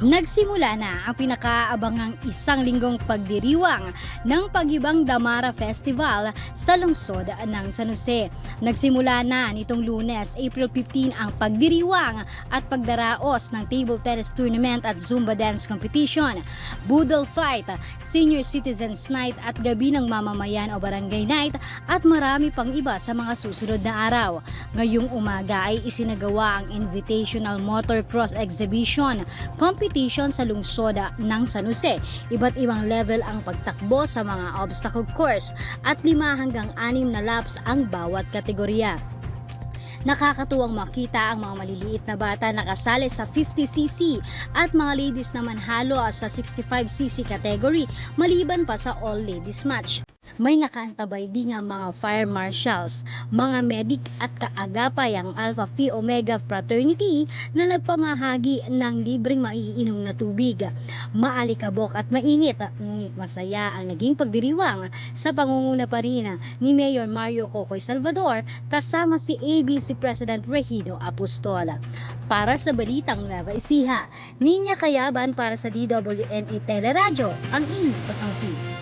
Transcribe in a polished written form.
Nagsimula na ang pinakaabangang isang linggong pagdiriwang ng Pagibang Damara Festival sa lungsod ng San Jose. Nagsimula na nitong Lunes, April 15 ang pagdiriwang at pagdaraos ng table tennis tournament at Zumba dance competition, Boodle fight, senior citizens night at gabi ng mamamayan o barangay night at marami pang iba sa mga susunod na araw. Ngayong umaga ay isinagawa ang Invitational Motocross Exhibition competition sa lungsod ng San Jose. Iba't ibang level ang pagtakbo sa mga obstacle course at 5 hanggang 6 na laps ang bawat kategorya. Nakakatuwang makita ang mga maliliit na bata na kasali sa 50cc at mga ladies naman halo sa 65cc category maliban pa sa all ladies match. May nakaantabay din ang mga fire marshals, mga medic at kaagapay ang Alpha Phi Omega Fraternity na nagpamahagi ng libreng maiinom na tubig. Maalikabok at mainit, ngunit masaya ang naging pagdiriwang sa pangunguna pa rin ni Mayor Mario Cocoy Salvador kasama si ABC President Regino Apostol. Para sa Balitang Nueva Ecija, Ninya Kayaban para sa DWNE Teleradyo, ang inyong pag-angkin.